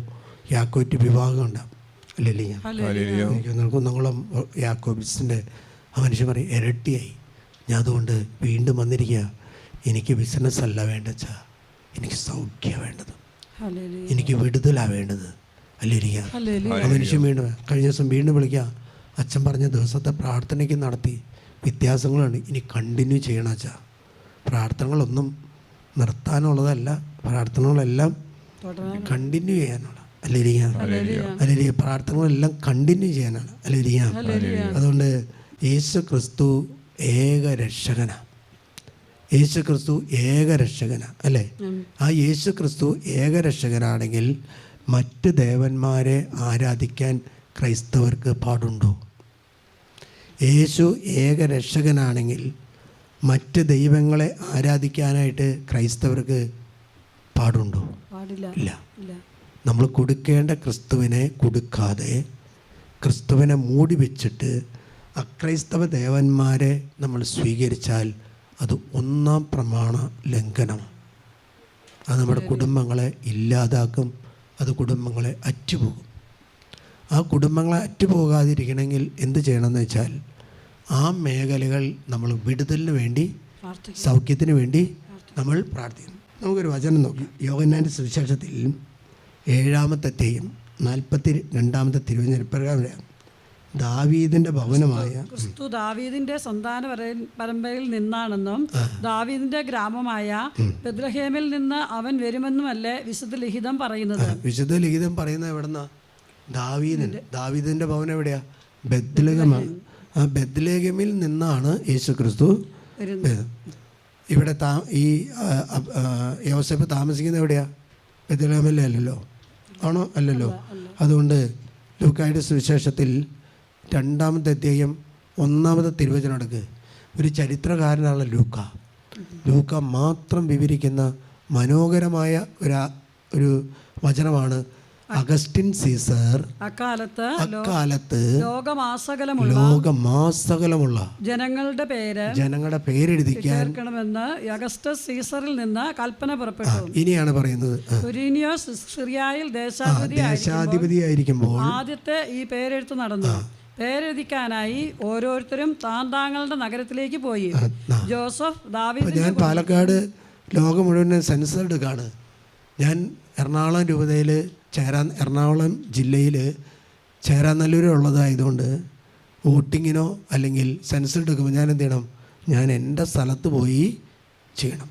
യാക്കോറ്റ് വിഭാഗം ഉണ്ടാകും അല്ലേ? കുന്നംകുളം യാക്കോബിസിൻ്റെ ആ മനുഷ്യൻ പറയും ഇരട്ടിയായി. ഞാൻ അതുകൊണ്ട് വീണ്ടും വന്നിരിക്കുക. എനിക്ക് ബിസിനസ്സല്ല വേണ്ടച്ചാ, എനിക്ക് സൗഖ്യമാണ് വേണ്ടത്, എനിക്ക് വിടുതലാണ് വേണ്ടത് അല്ലേ? ആ മനുഷ്യൻ വീണ്ടും കഴിഞ്ഞ ദിവസം വീണ്ടും വിളിക്കുക. അച്ഛൻ പറഞ്ഞ ദിവസത്തെ പ്രാർത്ഥനയ്ക്ക് നടത്തി വ്യത്യാസങ്ങളുണ്ട്. ഇനി കണ്ടിന്യൂ ചെയ്യണം അച്ഛാ. പ്രാർത്ഥനകളൊന്നും നിർത്താനുള്ളതല്ല, പ്രാർത്ഥനകളെല്ലാം കണ്ടിന്യൂ ചെയ്യാനുള്ള അല്ലേ? പ്രാർത്ഥനകളെല്ലാം കണ്ടിന്യൂ ചെയ്യാനാണ് അല്ലേ? അതുകൊണ്ട് യേശു ക്രിസ്തു ഏക രക്ഷകനാണ്. യേശു ക്രിസ്തു ഏക രക്ഷകനാണ് അല്ലേ? ആ യേശു ക്രിസ്തു ഏക രക്ഷകനാണെങ്കിൽ മറ്റ് ദേവന്മാരെ ആരാധിക്കാൻ ക്രൈസ്തവർക്ക് പാടുണ്ടോ? യേശു ഏക രക്ഷകനാണെങ്കിൽ മറ്റ് ദൈവങ്ങളെ ആരാധിക്കാനായിട്ട് ക്രൈസ്തവർക്ക് പാടുണ്ടോ? ഇല്ല. നമ്മൾ കൊടുക്കേണ്ട ക്രിസ്തുവിനെ കൊടുക്കാതെ ക്രിസ്തുവിനെ മൂടി വെച്ചിട്ട് അക്രൈസ്തവ ദേവന്മാരെ നമ്മൾ സ്വീകരിച്ചാൽ അത് 1-ാം പ്രമാണ ലംഘനമാണ്. അത് നമ്മുടെ കുടുംബങ്ങളെ ഇല്ലാതാക്കും, അത് കുടുംബങ്ങളെ അറ്റുപോകും. ആ കുടുംബങ്ങളെ അറ്റുപോകാതിരിക്കണമെങ്കിൽ എന്ത് ചെയ്യണമെന്ന് വെച്ചാൽ ആ മേഖലകൾ നമ്മൾ വിടുതലിന് വേണ്ടി, സൗഖ്യത്തിന് വേണ്ടി നമ്മൾ പ്രാർത്ഥിക്കണം. നമുക്കൊരു വചനം നോക്കി. യോഹന്നാൻ്റെ സുവിശേഷത്തിൽ 7-ാമത്തെ അധ്യായം 42-ാമത്തെ തിരുവചനം, ദാവീദിന്റെ ഭവനമായ ക്രിസ്തു ദാവീദിന്റെ സന്താന പരമ്പരയിൽ നിന്നാണെന്നും ദാവീദിന്റെ ഗ്രാമമായ ബെത്ലഹേമിൽ നിന്ന് അവൻ വരുമെന്നുമല്ലേ വിശുദ്ധ ലിഖിതം പറയുന്നത്. വിശുദ്ധ ലിഖിതം പറയുന്നത് എവിടെന്നാ? ദാവീദിന്റെ ഭവനം എവിടെയാ? ബെത്ലഹേമാണ്. ആ ബെത്ലഹേമിൽ നിന്നാണ് യേശു ക്രിസ്തു. ഇവിടെ ഈ യോസേഫ് താമസിക്കുന്നത് എവിടെയാ? ബെത്ലഹേമിലെ അല്ലല്ലോ, ആണോ? അല്ലല്ലോ. അതുകൊണ്ട് ലൂക്കായുടെ സുവിശേഷത്തിൽ 2-ാമത്തെ അധ്യായം 1-ാമത്തെ തിരുവചനം എടുക്ക്. ഒരു ചരിത്രകാരനാണ് ലൂക്ക മാത്രം വിവരിക്കുന്ന മനോഹരമായ ഒരു വചനമാണ്. അഗസ്റ്റിൻ സീസർ അക്കാലത്ത് ലോകമാസകലമുള്ള ജനങ്ങളുടെ പേരെഴുതിക്കാൻ അഗസ്റ്റസ് സീസറിൽ നിന്ന് കൽപ്പന പുറപ്പെട്ടു. ഇനിയാണ് പറയുന്നത്, ക്വിരീനിയോസ് സിറിയയിൽ ദേശാധിപതിയായിരിക്കുമ്പോൾ ആദ്യത്തെ ഈ പേരെഴുത്ത് നടന്നു. പേരെഴുതിക്കാനായി ഓരോരുത്തരും താങ്കളുടെ നഗരത്തിലേക്ക് പോയി. ജോസഫ് ദാവീദ്. ഞാൻ പാലക്കാട് ലോകം മുഴുവൻ സെൻസസ് എടുക്കാണ്. ഞാൻ എറണാകുളം രൂപതയിൽ എറണാകുളം ജില്ലയിൽ ചേരാനല്ലൂരുള്ളതായതുകൊണ്ട് വോട്ടിങ്ങിനോ അല്ലെങ്കിൽ സെൻസസ് എടുക്കുമ്പോൾ ഞാൻ എന്ത് ചെയ്യണം? ഞാൻ എൻ്റെ സ്ഥലത്ത് പോയി ചെയ്യണം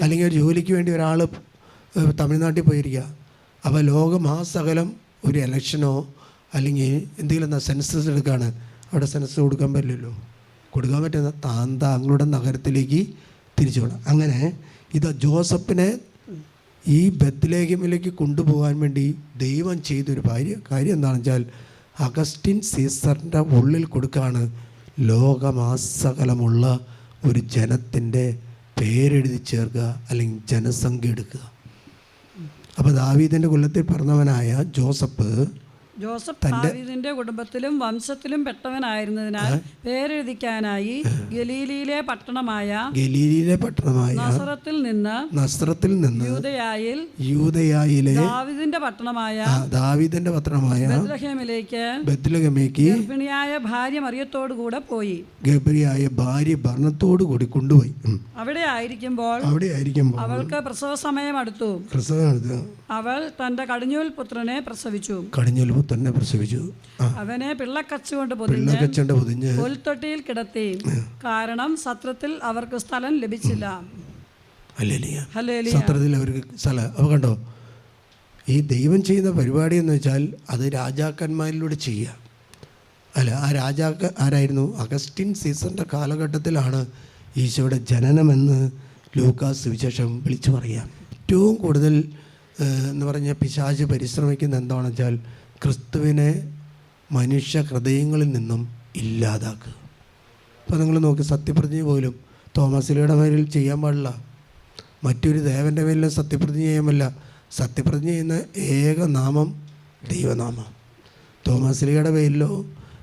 അല്ലെങ്കിൽ ഒരു ജോലിക്ക് വേണ്ടി ഒരാൾ തമിഴ്നാട്ടിൽ പോയിരിക്കുക. അപ്പോൾ ലോകമാസകലം ഒരു ഇലക്ഷനോ അല്ലെങ്കിൽ എന്തെങ്കിലും സെൻസസ് എടുക്കുകയാണ്. അവിടെ സെൻസസ് കൊടുക്കാൻ പറ്റില്ലല്ലോ. കൊടുക്കാൻ പറ്റുന്ന താങ്കളുടെ നഗരത്തിലേക്ക് തിരിച്ചു വിടാം. അങ്ങനെ ഇത് ജോസഫിനെ ഈ ബെത്ലഹേമിലേക്ക് കൊണ്ടുപോകാൻ വേണ്ടി ദൈവം ചെയ്തൊരു കാര്യം എന്താണെന്ന് വെച്ചാൽ അഗസ്റ്റിൻ സീസറിൻ്റെ ഉള്ളിൽ കൊടുക്കുകയാണ് ലോകമാസകലമുള്ള ഒരു ജനത്തിൻ്റെ പേരെഴുതി ചേർക്കുക അല്ലെങ്കിൽ ജനസംഖ്യ എടുക്കുക. അപ്പോൾ ദാവീദിൻ്റെ കുലത്തിൽ പിറന്നവനായ ജോസഫ് ദാവീദിന്റെ കുടുംബത്തിലും വംശത്തിലും പെട്ടവനായിരുന്നതിനാൽ പേരെഴുതിക്കാനായി ഗലീലിയിലെ പട്ടണമായ നസ്രത്തിൽ നിന്ന് യൂദയായിലെ ദാവീദിന്റെ പട്ടണമായ ബെത്ലഹേമിലേക്ക് ഗർഭിണിയായ ഭാര്യ മറിയത്തോടു കൂടെ പോയി. ഭരണത്തോടു കൂടി കൊണ്ടുപോയി. അവിടെ ആയിരിക്കുമ്പോൾ അവൾക്ക് പ്രസവ സമയം അടുത്തു. അവൾ തന്റെ കടിഞ്ഞൂൽ പുത്രനെ പ്രസവിച്ചു. പുത്രനെ പ്രസവിച്ചു. അവനെ പിള്ളക്കച്ചുകൊണ്ട് പൊതിഞ്ഞ് പിള്ളക്കച്ചുകൊണ്ട് പൊതിഞ്ഞ് പുൽത്തൊട്ടിയിൽ കിടത്തി, കാരണം സത്രത്തിൽ അവർക്ക് സ്ഥലം ലഭിച്ചില്ല. ഹല്ലേലൂയ. സത്രത്തിൽ അവർക്ക് സ്ഥലം. അപ്പോൾ കണ്ടോ, ഈ ദൈവം ചെയ്യുന്ന പരിപാടി എന്ന് വെച്ചാൽ അത് രാജാക്കന്മാരിലൂടെ ചെയ്യുക. അല്ല, ആ രാജാക്ക ആരായിരുന്നു? അഗസ്റ്റിൻ സീസറിൻ്റെ കാലഘട്ടത്തിലാണ് ഈശോയുടെ ജനനമെന്ന് ലൂക്കാസ് സുവിശേഷം വിളിച്ചു പറയാം. ഏറ്റവും കൂടുതൽ എന്ന് പറഞ്ഞാൽ പിശാച് പരിശ്രമിക്കുന്ന എന്താണെന്ന് വെച്ചാൽ ക്രിസ്തുവിനെ മനുഷ്യ ഹൃദയങ്ങളിൽ നിന്നും ഇല്ലാതാക്കുക. അപ്പോൾ നിങ്ങൾ നോക്കി, സത്യപ്രതിജ്ഞ പോലും തോമസിലയുടെ മേലിൽ ചെയ്യാൻ പാടില്ല, മറ്റൊരു ദേവൻ്റെ മേലിലും സത്യപ്രതിജ്ഞ ചെയ്യാമല്ല. സത്യപ്രതിജ്ഞ ചെയ്യുന്ന ഏക നാമം ദൈവനാമം. തോമസിലയുടെ പേരിലോ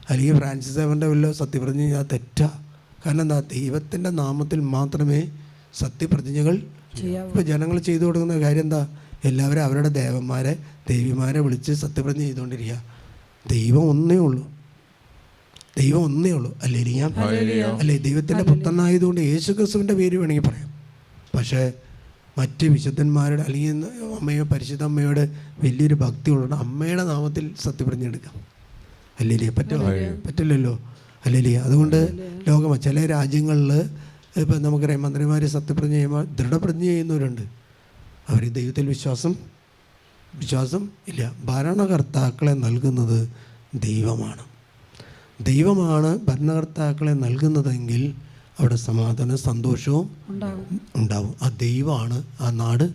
അല്ലെങ്കിൽ ഫ്രാൻസിസ് ദേവൻ്റെ പേരിലോ സത്യപ്രതിജ്ഞ ചെയ്താൽ തെറ്റാ. കാരണം എന്താ? ദൈവത്തിൻ്റെ നാമത്തിൽ മാത്രമേ സത്യപ്രതിജ്ഞകൾ. ഇപ്പോൾ ജനങ്ങൾ ചെയ്തു കൊടുക്കുന്ന കാര്യം എന്താ? എല്ലാവരും അവരുടെ ദേവന്മാരെ ദേവിമാരെ വിളിച്ച് സത്യപ്രതിജ്ഞ ചെയ്തുകൊണ്ടിരിക്കുക. ദൈവം ഒന്നേ ഉള്ളൂ, ദൈവം ഒന്നേ ഉള്ളൂ. അല്ലേ? ദൈവത്തിൻ്റെ പുത്രനായതുകൊണ്ട് യേശു ക്രിസ്തുവിൻ്റെ പേര് വേണമെങ്കിൽ പറയാം. പക്ഷേ മറ്റ് വിശുദ്ധന്മാരുടെ അല്ലെങ്കിൽ അമ്മയോ പരിശുദ്ധ അമ്മയോട് വലിയൊരു ഭക്തി ഉള്ളതുകൊണ്ട് അമ്മയുടെ നാമത്തിൽ സത്യപ്രതിജ്ഞ എടുക്കാം. അല്ലേ? പറ്റില്ലല്ലോ. അല്ലേ? അതുകൊണ്ട് ചില രാജ്യങ്ങളിൽ ഇപ്പം നമുക്കറിയാം, മന്ത്രിമാർ സത്യപ്രതിജ്ഞ ചെയ്യുമ്പോൾ ദൃഢപ്രതിജ്ഞ ചെയ്യുന്നവരുണ്ട്. അവർ ദൈവത്തിൽ വിശ്വാസം ഇല്ല. ഭരണകർത്താക്കളെ നൽകുന്നത് ദൈവമാണ്. ദൈവമാണ് ഭരണകർത്താക്കളെ നൽകുന്നതെങ്കിൽ അവിടെ സമാധാനം സന്തോഷവും ഉണ്ടാവും. ആ ദൈവമാണ് ആ നാട്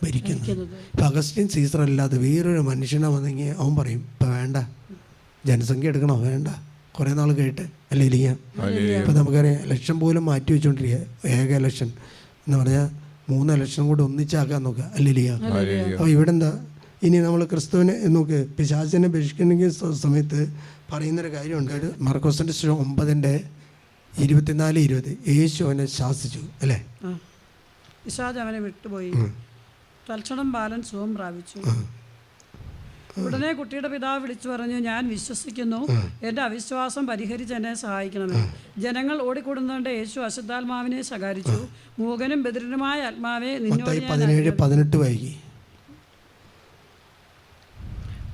ഭരിക്കുന്നത്. ഇപ്പം അഗസ്റ്റിൻ സീസർ അല്ലാതെ വേറൊരു മനുഷ്യനെ വന്നെങ്കിൽ അവൻ പറയും, ഇപ്പം വേണ്ട, ജനസംഖ്യ എടുക്കണോ? വേണ്ട, കുറേ നാൾ കേട്ട്. അല്ലേ? ഇപ്പം നമുക്കറിയാം, ഇലക്ഷൻ പോലും മാറ്റി വെച്ചുകൊണ്ടിരിക്കുക. ഏക ഇലക്ഷൻ എന്ന് പറഞ്ഞാൽ 3 ഇലക്ഷൻ കൂടെ ഒന്നിച്ചാക്കാൻ നോക്കുക. അല്ലേ? അപ്പോൾ ഇവിടെ എന്താ, ഇനി നമ്മൾ ക്രിസ്തുവിനെ നോക്ക്, പിശാചിനെ ബഹിഷ്കരിക്കുന്ന സമയത്ത് പറയുന്നൊരു കാര്യമുണ്ട്. ഒരു മർക്കോസിൻ്റെ 9:24-20 യേശു അവനെ ശാസിച്ചു. അല്ലേ? പിശാച് അവനെ വിട്ടുപോയി, തൽക്ഷണം ബാലൻ സുഖം പ്രാപിച്ചു. ഉടനെ കുട്ടിയുടെ പിതാവ് വിളിച്ചു പറഞ്ഞു, ഞാൻ വിശ്വസിക്കുന്നു, എൻ്റെ അവിശ്വാസം പരിഹരിച്ച് എന്നെ സഹായിക്കണമേ. ജനങ്ങൾ ഓടിക്കൂടുന്നതുകൊണ്ട് യേശു അശുദ്ധാത്മാവിനെ ശകാരിച്ചു, മൂകനും ബധിരനുമായ ആത്മാവെ നിന്നോട് 17:18 വൈകി.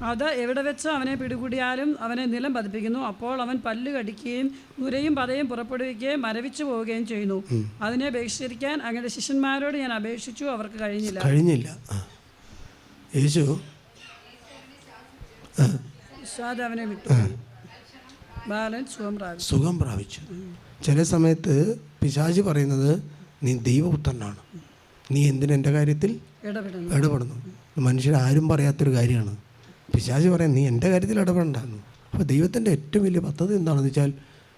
അത് എവിടെ വെച്ച് അവനെ പിടികൂടിയാലും അവനെ നിലം പതിപ്പിക്കുന്നു. അപ്പോൾ അവൻ പല്ല് കടിക്കുകയും നുരയും പതയും പുറപ്പെടുവിക്കുകയും മരവിച്ചു പോവുകയും ചെയ്യുന്നു. അതിനെ ബഹിഷ്കരിക്കാൻ അങ്ങയുടെ ശിഷ്യന്മാരോട് ഞാൻ അപേക്ഷിച്ചു, അവർക്ക് കഴിഞ്ഞില്ല. യേശു അവനെ വിട്ടു, ബാലൻ സുഖം പ്രാപിച്ചു. ചില സമയത്ത് പിശാച് പറയുന്നത്, നീ ദൈവപുത്രനാണ്, നീ എന്തിന് എൻ്റെ കാര്യത്തിൽ ഇടപെടുന്നു? മനുഷ്യരാരും പറയാത്തൊരു കാര്യമാണ്. പിശാച് പറയാൻ, നീ എൻ്റെ കാര്യത്തിൽ ഇടപെടണ്ടെന്ന്. അപ്പോൾ ദൈവത്തിൻ്റെ ഏറ്റവും വലിയ പദ്ധതി എന്താണെന്ന് വെച്ചാൽ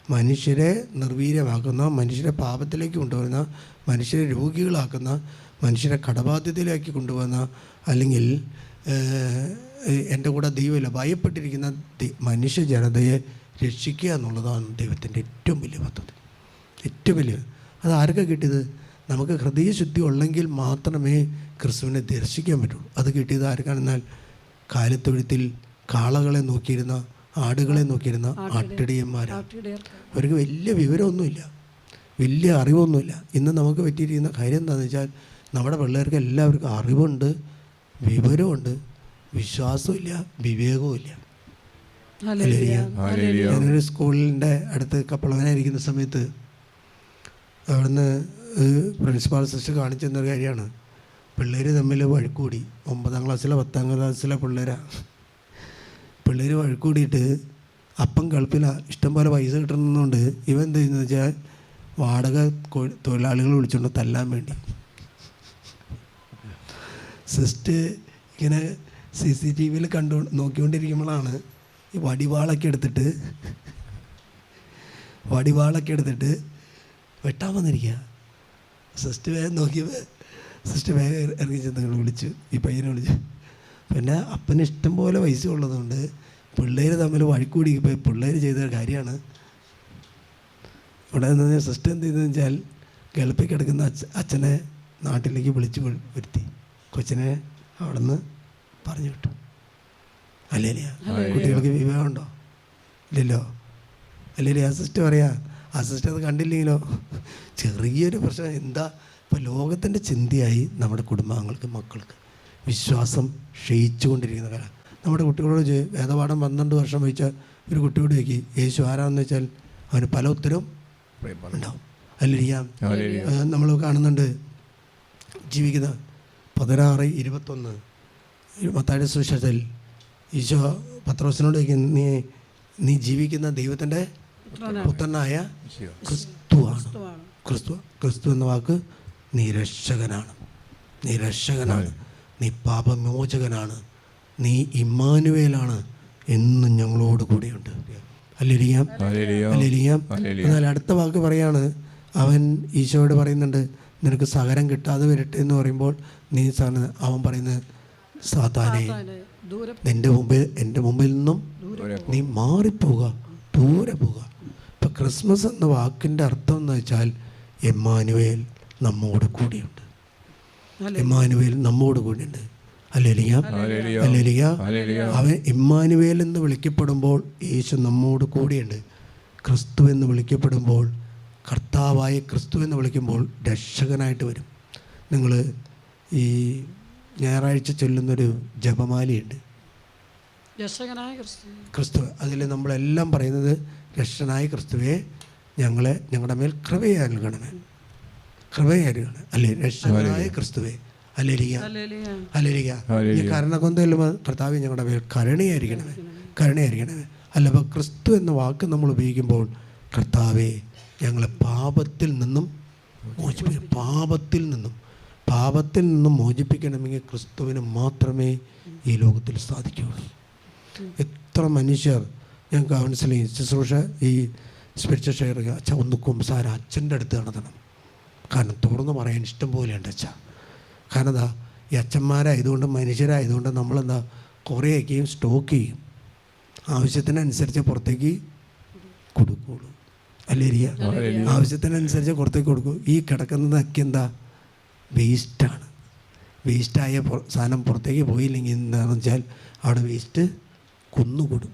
മനുഷ്യരെ നിർവീര്യമാക്കുന്ന, മനുഷ്യരെ പാപത്തിലേക്ക് കൊണ്ടുവരുന്ന, മനുഷ്യരെ രോഗികളാക്കുന്ന, മനുഷ്യരെ കടബാധ്യതയിലേക്ക് കൊണ്ടുവന്ന, അല്ലെങ്കിൽ എൻ്റെ കൂടെ ദൈവമില്ല ഭയപ്പെട്ടിരിക്കുന്ന മനുഷ്യ ജനതയെ രക്ഷിക്കുക എന്നുള്ളതാണ് ദൈവത്തിൻ്റെ ഏറ്റവും വലിയ പദ്ധതി. ഏറ്റവും വലിയ അത് ആർക്കാണ് കിട്ടിയത്? നമുക്ക് ഹൃദയശുദ്ധി ഉള്ളെങ്കിൽ മാത്രമേ ക്രിസ്തുവിനെ ദർശിക്കാൻ പറ്റുള്ളൂ. അത് കിട്ടിയത് ആർക്കാണെന്നാൽ കാലത്തൊഴുത്തിൽ കാളകളെ നോക്കിയിരുന്ന, ആടുകളെ നോക്കിയിരുന്ന ആട്ടിടയന്മാരാണ്. അവർക്ക് വലിയ വിവരമൊന്നുമില്ല, വലിയ അറിവൊന്നുമില്ല. ഇന്ന് നമുക്ക് പറ്റിയിരിക്കുന്ന കാര്യം എന്താണെന്ന് വെച്ചാൽ നമ്മുടെ പിള്ളേർക്ക് എല്ലാവർക്കും അറിവുണ്ട്, വിവരമുണ്ട്, വിശ്വാസമില്ല, വിവേകവുമില്ല. ഞാനൊരു സ്കൂളിൻ്റെ അടുത്ത് കപ്പളവനായിരിക്കുന്ന സമയത്ത് അവിടുന്ന് പ്രിൻസിപ്പാൾ സിസ്റ്റർ കാണിച്ചു തന്നൊരു കാര്യമാണ്. പിള്ളേർ തമ്മിൽ വഴക്കൂടി. 9ാം ക്ലാസ്സിലെ 10ാം ക്ലാസ്സിലെ പിള്ളേർ വഴക്കൂടിയിട്ട് അപ്പം കളിപ്പിലാണ്, ഇഷ്ടംപോലെ പൈസ കിട്ടുന്നതുകൊണ്ട് ഇവൻ എന്ത് ചെയ്യുന്നത് വെച്ചാൽ വാടക തൊഴിലാളികൾ വിളിച്ചുകൊണ്ട് തല്ലാൻ വേണ്ടി. സിസ്റ്റർ ഇങ്ങനെ CCTVയിൽ നോക്കിക്കൊണ്ടിരിക്കുമ്പോഴാണ് ഈ വടിവാളൊക്കെ എടുത്തിട്ട് വെട്ടാൻ വന്നിരിക്കുക. സിസ്റ്റർ വേഗം നോക്കിയപ്പോൾ സിസ്റ്റർ വേഗം ഇറങ്ങി ചെന്ന് വിളിച്ചു, ഈ പയ്യനെ വിളിച്ചു. പിന്നെ അപ്പന് ഇഷ്ടം പോലെ പൈസ ഉള്ളതുകൊണ്ട് പിള്ളേർ തമ്മിൽ വഴക്കൂടി. പിള്ളേർ ചെയ്ത കാര്യമാണ് ഇവിടെ നിന്ന് സിസ്റ്റർ എന്ത് ചെയ്തതെന്ന് വെച്ചാൽ ഗൾഫിൽ കിടക്കുന്ന അച്ഛനെ നാട്ടിലേക്ക് വിളിച്ച് വരുത്തി, കൊച്ചിനെ അവിടെ നിന്ന് പറഞ്ഞു വിട്ടു. അല്ലേ? കുട്ടികൾക്ക് വിവേകമുണ്ടോ? ഇല്ലല്ലോ. അല്ലേ? ആ സിസ്റ്റർ പറയാ, ആ സിസ്റ്റർ അത് കണ്ടില്ലെങ്കിലോ ചെറിയൊരു പ്രശ്നം. എന്താ ഇപ്പോൾ ലോകത്തിൻ്റെ ചിന്തയായി നമ്മുടെ കുടുംബാംഗങ്ങൾക്ക്, മക്കൾക്ക് വിശ്വാസം ക്ഷയിച്ചുകൊണ്ടിരിക്കുന്ന കാലം. നമ്മുടെ കുട്ടികളോട് വേദപാഠം 12 വർഷം വഹിച്ച ഒരു കുട്ടിയോട് ചോദിക്കും യേശു ആരാണെന്ന് വെച്ചാൽ അവന് പല ഉത്തരവും ഉണ്ടാവും. അല്ലിരിക്കാം. നമ്മൾ കാണുന്നുണ്ട് ജീവിക്കുന്ന 16:21 മത്തായിയുടെ സുവിശേഷത്തിൽ ഈശോ പത്രോസിനോട് ചോദിക്കും നീ ജീവിക്കുന്ന ദൈവത്തിൻ്റെ പുത്രനായ ക്രിസ്തുവാണ്. ക്രിസ്തു എന്ന വാക്ക് നീ രക്ഷകനാണ്, നീ രക്ഷകനാണ്, നീ പാപമോചകനാണ്, നീ ഇമ്മാനുവേലാണ്, എന്നും ഞങ്ങളോട് കൂടെയുണ്ട്. Hallelujah, hallelujah. എന്നാൽ അടുത്ത വാക്ക് പറയാണ്, അവൻ ഈശോയോട് പറയുന്നുണ്ട് നിനക്ക് സകരം കിട്ടാതെ വരട്ടെ എന്ന് പറയുമ്പോൾ അവൻ പറയുന്നത് സാത്താനെ എൻ്റെ മുമ്പിൽ നിന്നും നീ മാറിപ്പോവുക, ദൂരെ പോവുക. ഇപ്പം ക്രിസ്മസ് എന്ന വാക്കിൻ്റെ അർത്ഥം എന്ന് വെച്ചാൽ എമ്മാനുവേൽ നമ്മോട് കൂടിയുണ്ട്, എമ്മാനുവേൽ നമ്മോട് കൂടിയുണ്ട്. Hallelujah, hallelujah. അവൻ ഇമ്മാനുവേൽ എന്ന് വിളിക്കപ്പെടുമ്പോൾ യേശു നമ്മോട് കൂടിയുണ്ട്. ക്രിസ്തു എന്ന് വിളിക്കപ്പെടുമ്പോൾ, കർത്താവായ ക്രിസ്തു എന്ന് വിളിക്കുമ്പോൾ രക്ഷകനായിട്ട് വരും. നിങ്ങൾ ഈ ഞായറാഴ്ച ചൊല്ലുന്നൊരു ജപമാലയുണ്ട്, ക്രിസ്തു. അതിൽ നമ്മളെല്ലാം പറയുന്നത് രക്ഷകനായ ക്രിസ്തുവേ ഞങ്ങളുടെ മേൽ കൃപയെ നൽകണമേ, കൃപയെ നൽകണം അല്ലേ, രക്ഷകനായ ക്രിസ്തുവേ. Hallelujah, hallelujah. ഈ കരുണകൊന്തയിലും കർത്താവേ ഞങ്ങളുടെ മേൽ കരുണയായിരിക്കണമേ, കരുണയായിരിക്കണമേ. അല്ല, അപ്പോൾ ക്രിസ്തു എന്ന വാക്ക് നമ്മൾ ഉപയോഗിക്കുമ്പോൾ കർത്താവേ ഞങ്ങളെ പാപത്തിൽ നിന്നും മോചിപ്പിക്കണം, പാപത്തിൽ നിന്നും മോചിപ്പിക്കണമെങ്കിൽ ക്രിസ്തുവിന് മാത്രമേ ഈ ലോകത്തിൽ സാധിക്കുകയുള്ളൂ. എത്ര മനുഷ്യർ ഞാൻ കൗൺസിലിംഗ് ശുശ്രൂഷ ഈ സ്പിരിച്വൽ ഷെയർ അച്ഛൻ ഒന്ന് കുംസാര അച്ഛൻ്റെ അടുത്ത് നടത്തണം. കാരണം തുറന്ന് പറയാൻ ഇഷ്ടം പോലെയുണ്ട് അച്ഛ. കാരണം എന്താ, ഈ അച്ഛന്മാരായതുകൊണ്ട് മനുഷ്യരായതുകൊണ്ട് നമ്മളെന്താ കുറേയൊക്കെയും സ്റ്റോക്ക് ചെയ്യും, ആവശ്യത്തിനനുസരിച്ച് പുറത്തേക്ക് കൊടുക്കുകയുള്ളൂ. അല്ലേരിയ, ആവശ്യത്തിനനുസരിച്ച് പുറത്തേക്ക് കൊടുക്കും. ഈ കിടക്കുന്നതൊക്കെ എന്താ വേസ്റ്റാണ്. വേസ്റ്റായ സാധനം പുറത്തേക്ക് പോയില്ലെങ്കിൽ എന്താണെന്ന് വെച്ചാൽ അവിടെ വേസ്റ്റ് കുന്നുകൂടും.